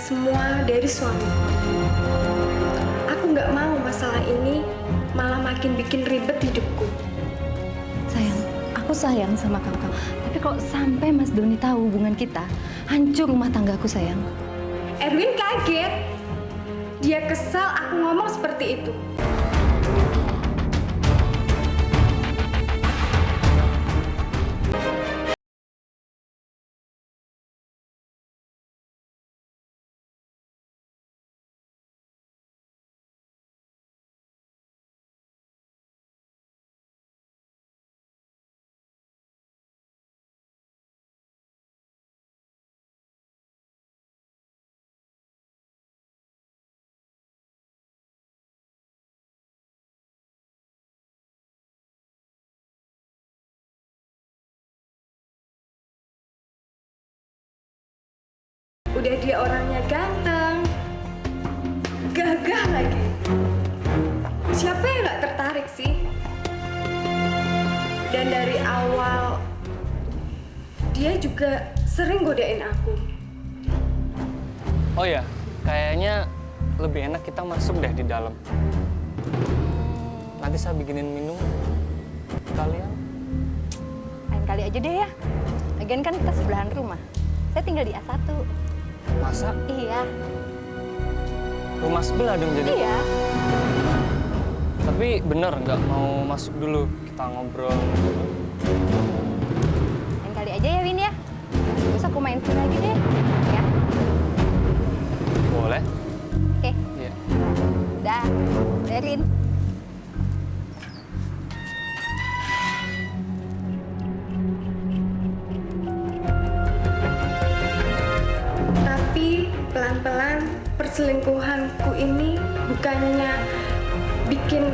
semua dari suamiku. Aku nggak mau masalah ini malah makin bikin ribet hidupku. Sayang, aku sayang sama kamu. Tapi kalau sampai Mas Doni tahu hubungan kita, hancur rumah tanggaku, sayang. Erwin kaget. Dia kesal aku ngomong seperti itu. Udah dia orangnya ganteng, gagah lagi. Siapa yang gak tertarik sih? Dan dari awal, dia juga sering godain aku. Oh ya, kayaknya lebih enak kita masuk deh di dalam. Nanti saya bikinin minum. Kalian? Lain kali aja deh ya. Lagian kan kita sebelahan rumah. Saya tinggal di A1. Masa? Iya. Rumah sebelah dong jadi? Iya. Tapi bener nggak mau masuk dulu, kita ngobrol dulu. Lain kali aja ya, Win ya. Terus aku main sini lagi deh. Ya. Boleh? Oke. Iya. Dah. Derin. Tapi pelan-pelan perselingkuhanku ini bukannya bikin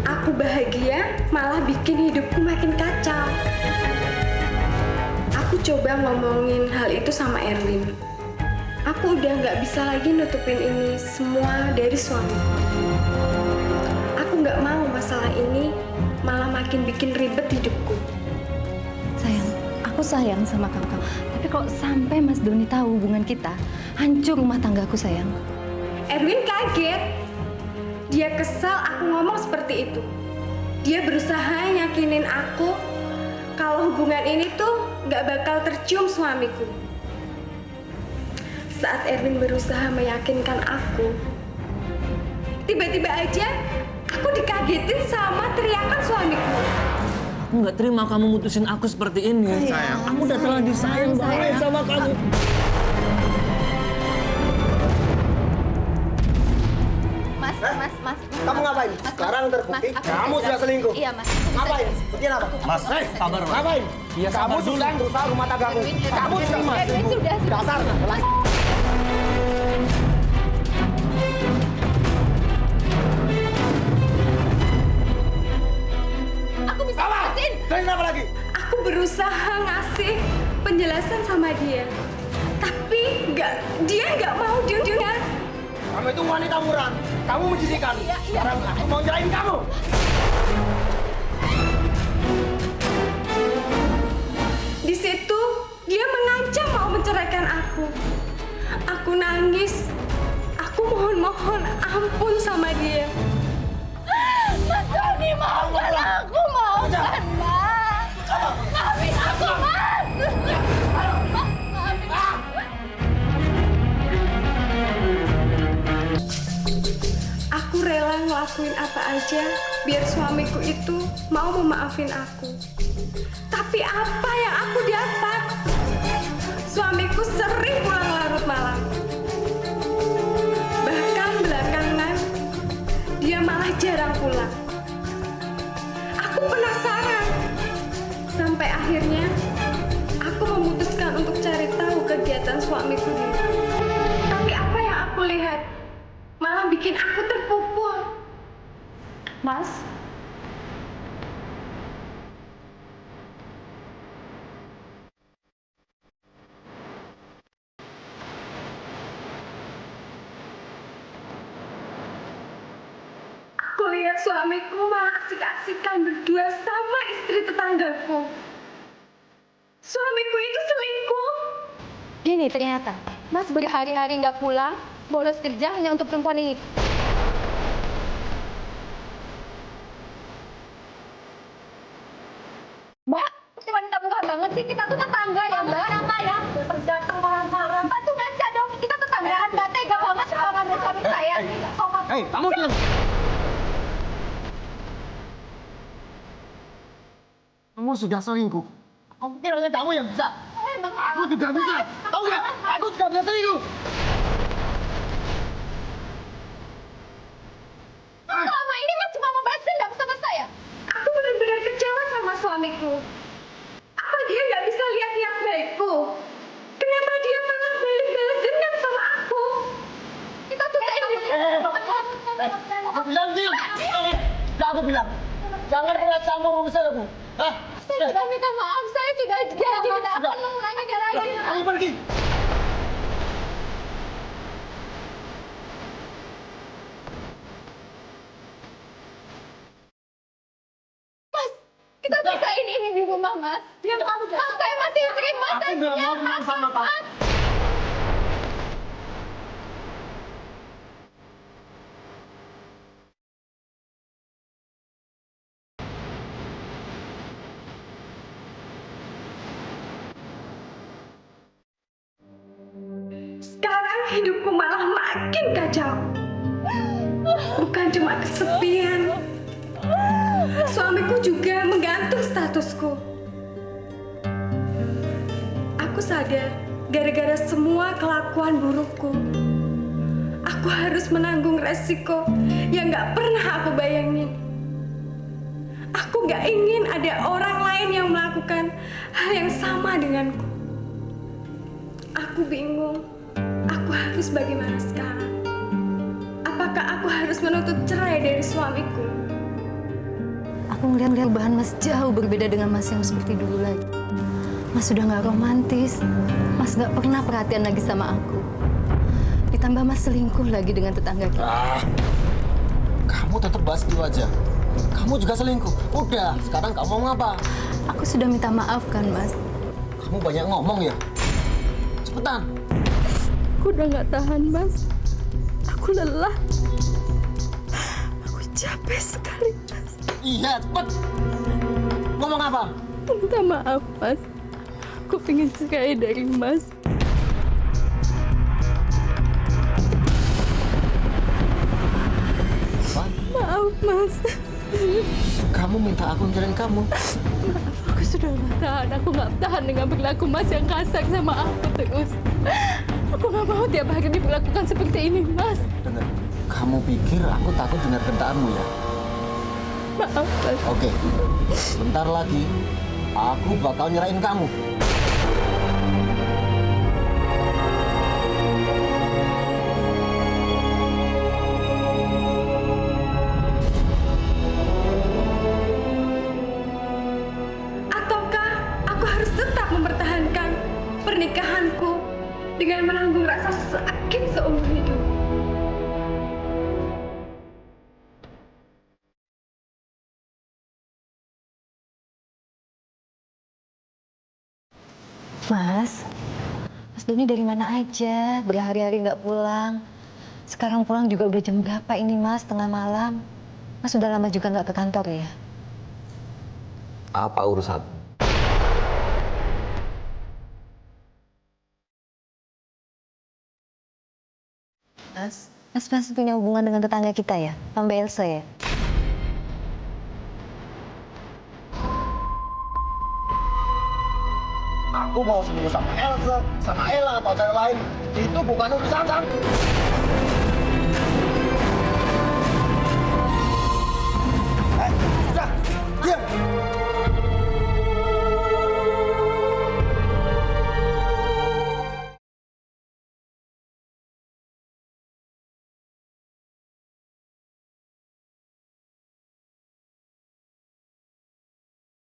aku bahagia, malah bikin hidupku makin kacau. Aku coba ngomongin hal itu sama Erwin. Aku udah nggak bisa lagi nutupin ini semua dari suamiku. Aku nggak mau masalah ini malah makin bikin ribet hidupku. Sayang, aku sayang sama kamu. Tapi kalau sampai Mas Doni tahu hubungan kita, hancur rumah tanggaku, sayang. Erwin kaget. Dia kesal aku ngomong seperti itu. Dia berusaha yakinin aku kalau hubungan ini tuh nggak bakal tercium suamiku. Saat Erwin berusaha meyakinkan aku, tiba-tiba aja aku dikagetin sama teriakan suamiku. Aku nggak terima kamu mutusin aku seperti ini. Sayang. Aku udah terlanjur sayang banget sama kamu. Mas. Kamu ngapain? Sekarang terbukti kamu sudah selingkuh. Iya, Mas. Ngapain? Buktiin apa? Mas, sabar, Mas. Ngapain? Iya, Kamu sabar dulu. sudah berusaha rumah tanggaku. Kamu sudah Erwin sudah. dasar. Aku bisa jelasin. Dan apa lagi? Aku berusaha ngasih penjelasan sama dia, tapi dia nggak mau dengar. Kamu itu wanita murah. Kamu menjijikan. Sekarang aku mau nyerahin kamu. Di situ dia mengancam mau menceraikan aku. Aku nangis. Aku mohon ampun sama dia. Mas Doni maafkan aku, maafkan, Mas. Maafin aku, Mas. Maafin aku. Aku rela ngelakuin apa aja biar suamiku itu mau memaafin aku. Tapi apa yang aku dapat? Suamiku sering pulang larut malam. Bahkan belakangan dia malah jarang pulang. Aku penasaran. Sampai akhirnya aku memutuskan untuk cari tahu kegiatan suamiku di mana. Tapi apa yang aku lihat malah bikin aku terpukul. Mas. Aku lihat suamiku malah asik-asikan berdua sama istri tetanggaku. Suamiku itu selingkuh. Gini ternyata, Mas berhari-hari nggak pulang, bolos kerja hanya untuk perempuan ini. Mbak, cuma minta murah banget sih. Kita tuh tetangga ya, Mbak. Apa ya? Datang marah-marah. Mbak tuh ngaca dong. Kita tetanggaan. Mbak tega banget sama suami saya. Hei, kamu diam. Kamu sudah selingkuh. Kamu kira kamu yang bisa? Aku juga bisa. Tahu nggak? Aku juga bisa selingkuh. Selama ini Mas cuma membalas dendam sama saya. Aku benar-benar kecewa sama suamiku. Apa dia nggak bisa lihat niat baikku? Kenapa dia malah balas dendam sama aku? Kita tuh Aku bilang diam. Aku bilang. Jangan pernah campur urusan aku. Hah? saya sudah minta maaf. Saya sudah janji tidak akan mengulanginya lagi. Kamu pergi. Kita bisa ini di rumah, Mas. Mas, saya masih terima. Aku nggak mau kenal sama kamu. Sekarang hidupku malah makin kacau. Bukan cuma kesepian, suamiku juga menggantung statusku. Aku sadar, gara-gara semua kelakuan burukku, aku harus menanggung resiko yang gak pernah aku bayangin. Aku gak ingin ada orang lain yang melakukan hal yang sama denganku. Aku bingung, aku harus bagaimana sekarang? Apakah aku harus menuntut cerai dari suamiku? Aku ngeliat perubahan Mas jauh berbeda dengan Mas yang seperti dulu lagi. Mas sudah nggak romantis. Mas nggak pernah perhatian lagi sama aku. Ditambah Mas selingkuh lagi dengan tetangga kita. Kamu tetap bahas itu aja. Kamu juga selingkuh. Udah, sekarang kamu mau ngapa? Aku sudah minta maaf kan, Mas. Kamu banyak ngomong ya. Cepetan. Aku udah nggak tahan, Mas. Aku lelah. Aku capek sekali, Mas. Iya, cepet. Ngomong apa? Minta maaf, Mas. Aku pengen cerai dari Mas. Apa? Maaf, Mas. Kamu minta aku nyerahin kamu. Maaf, aku sudah nggak tahan. Aku nggak tahan dengan perilaku Mas yang kasar sama aku terus. Aku nggak mau tiap hari diperlakukan seperti ini, Mas. Dengar, kamu pikir aku takut dengar gentaanmu ya? Maaf, Mas. Oke, bentar lagi aku bakal nyerahin kamu. Ataukah aku harus tetap mempertahankan pernikahanku dengan menanggung rasa sakit seumur hidup? Mas Doni dari mana aja? Berhari-hari nggak pulang. Sekarang pulang juga udah jam berapa ini, Mas? Tengah malam. Mas sudah lama juga nggak ke kantor ya? Apa urusan? Mas punya hubungan dengan tetangga kita ya? Mbak Elsa ya? Aku mau selingkuh sama Elsa, sama Ella atau cewek lain. Itu bukan urusan.